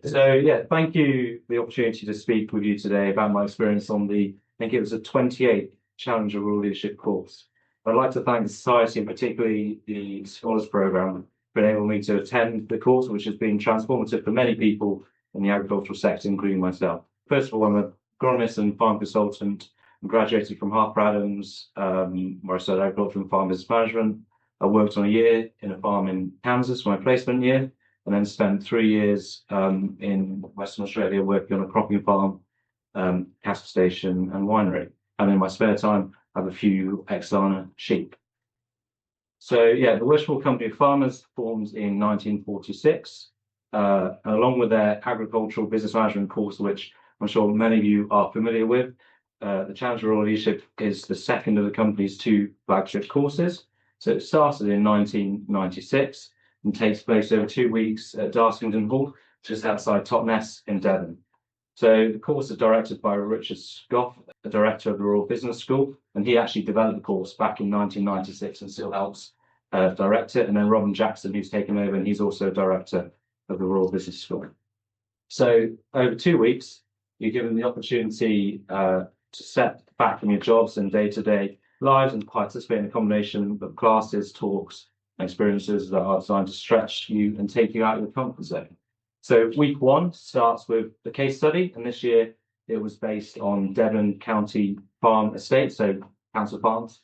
Perfect. So yeah, thank you for the opportunity to speak with you today about my experience on I think it was a 28 Challenger Rural Leadership course. I'd like to thank the Society and particularly the Scholars Programme for enabling me to attend the course, which has been transformative for many people in the agricultural sector, including myself. First of all, I'm an agronomist and farm consultant. I graduated from Harper Adams, where I studied agriculture and farm business management. I worked on a year in a farm in Kansas for my placement year, and then spent 3 years in Western Australia working on a cropping farm, cattle station, and winery. And in my spare time, I have a few Exana sheep. So yeah, the Worshipful Company of Farmers formed in 1946, along with their agricultural business management course, which I'm sure many of you are familiar with. The Challenger Rural Leadership is the second of the company's 2 flagship courses. So it started in 1996 and takes place over 2 weeks at Darskington Hall, just outside Totnes in Devon. So the course is directed by Richard Scoff, the director of the Royal Business School, and he actually developed the course back in 1996 and still helps direct it. And then Robin Jackson, who's taken over, and he's also director of the Royal Business School. So over 2 weeks, you're given the opportunity to step back from your jobs and day-to-day lives and participate in a combination of classes, talks, and experiences that are designed to stretch you and take you out of your comfort zone. So week 1 starts with the case study, and this year it was based on Devon County Farm Estate, so council farms.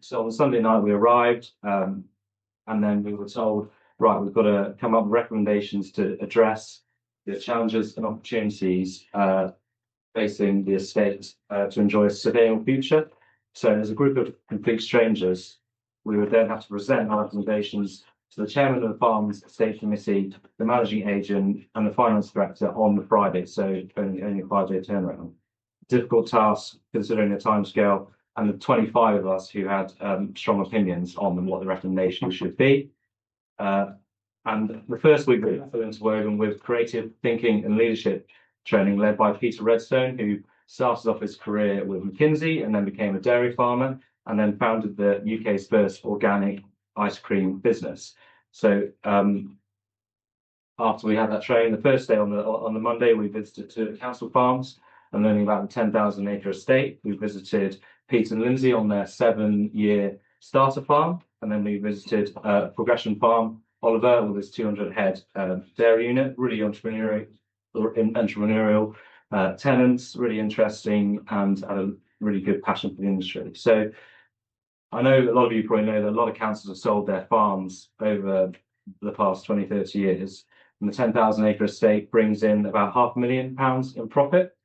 So on Sunday night we arrived, and then we were told, right, we've got to come up with recommendations to address the challenges and opportunities facing the estate to enjoy a sustainable future. So as a group of complete strangers, we would then have to present our recommendations to the chairman of the farm's estate committee, the managing agent, and the finance director on the Friday. So only a 5-day turnaround. Difficult task considering the timescale and the 25 of us who had strong opinions on what the recommendations should be. And the first week we were interwoven with creative thinking and leadership training led by Peter Redstone, who started off his career with McKinsey and then became a dairy farmer and then founded the UK's first organic ice cream business. So after we had that training, the first day on the Monday, we visited 2 council farms and learning about the 10,000-acre estate. We visited Pete and Lindsay on their 7-year starter farm, and then we visited Progression Farm, Oliver, with his 200-head dairy unit, really entrepreneurial tenants, really interesting, and had a really good passion for the industry. So I know a lot of you probably know that a lot of councils have sold their farms over the past 20, 30 years. And the 10,000-acre estate brings in about £500,000 in profit.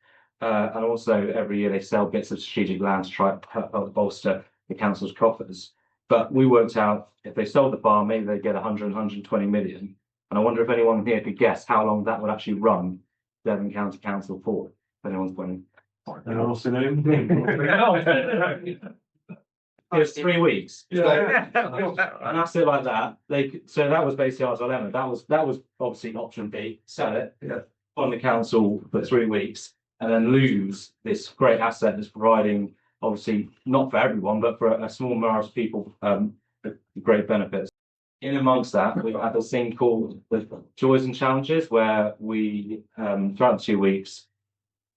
And also every year they sell bits of strategic land to try to bolster the council's coffers. But we worked out if they sold the farm, maybe they'd get 120 million. And I wonder if anyone here could guess how long that would actually run Devon County Council for, if anyone's winning. It was 3 weeks. Yeah. And that's it like that. So that was basically our dilemma. That was obviously option B, sell it on the council for 3 weeks and then lose this great asset that's providing, obviously not for everyone, but for a small amount of people, great benefits. In amongst that, we had this thing called the Joys and Challenges, where we, throughout the 2 weeks,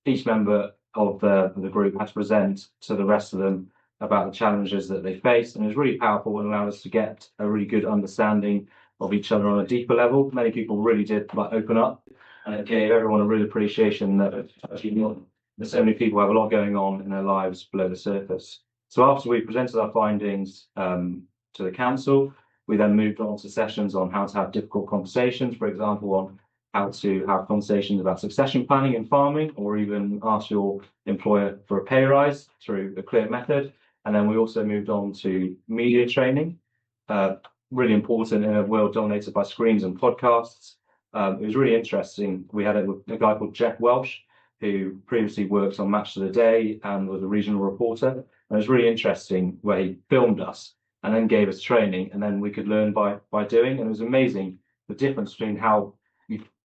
each member of the group had to present to the rest of them about the challenges that they faced, and it was really powerful and allowed us to get a really good understanding of each other on a deeper level. Many people really did open up, and it gave everyone a real appreciation that so many people have a lot going on in their lives below the surface. So after we presented our findings to the council, we then moved on to sessions on how to have difficult conversations, for example, on how to have conversations about succession planning in farming, or even ask your employer for a pay rise through a clear method. And then we also moved on to media training, really important in a world dominated by screens and podcasts. It was really interesting. We had a guy called Jeff Welsh, who previously worked on Match of the Day and was a regional reporter. And it was really interesting where he filmed us and then gave us training, and then we could learn by doing. And it was amazing the difference between how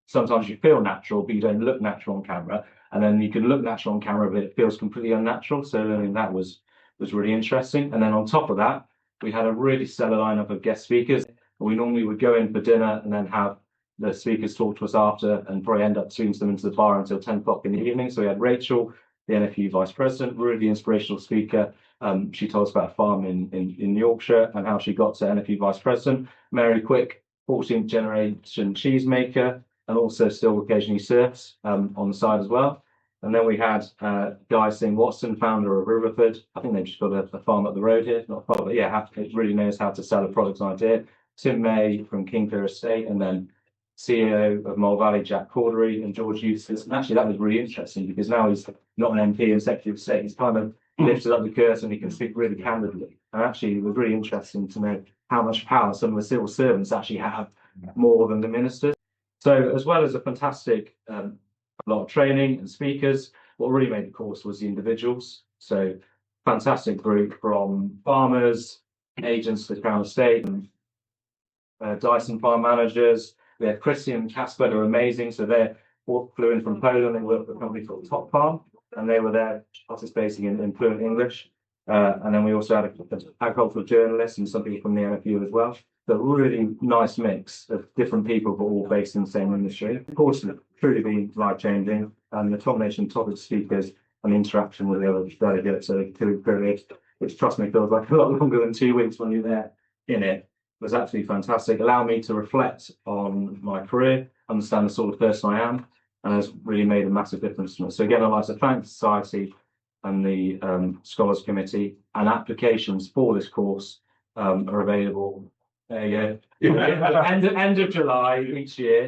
sometimes you feel natural, but you don't look natural on camera. And then you can look natural on camera, but it feels completely unnatural. So learning that was really interesting. And then on top of that, we had a really stellar lineup of guest speakers. We normally would go in for dinner and then have the speakers talked to us after and probably end up swinging them into the bar until 10 o'clock in the evening. So we had Rachel, the NFU vice president, really inspirational speaker. She told us about a farm in Yorkshire and how she got to NFU vice president. Mary Quick, 14th generation cheesemaker, and also still occasionally surfs on the side as well. And then we had Guy Singh Watson, founder of Riverford. I think they've just got a farm up the road here, not far, but yeah, really knows how to sell a product and idea. Tim May from Kingclear Estate, and then CEO of Mole Valley, Jack Cordery, and George Eustace. And actually, that was really interesting because now he's not an MP and Secretary of State. He's kind of lifted up the curtain. He can speak really candidly. And actually, it was really interesting to know how much power some of the civil servants actually have, more than the ministers. So, as well as a fantastic a lot of training and speakers, what really made the course was the individuals. So, fantastic group from farmers, agents to the Crown Estate, and Dyson farm managers. We had Christian and Casper, who are amazing. So they all flew in from Poland. They worked for a company called Top Farm, and they were there participating in fluent English. And then we also had an agricultural journalist and some people from the NFU as well. So a really nice mix of different people, but all based in the same industry. Of course, it's truly been life-changing. And the combination of topic speakers and interaction with the other delegates are two periods, which, trust me, feels like a lot longer than 2 weeks when you're there in it. Was absolutely fantastic. Allowed me to reflect on my career, understand the sort of person I am, and has really made a massive difference to me. So again, I'd like to thank the Society and the Scholars Committee, and applications for this course are available. There you go. End of July each year.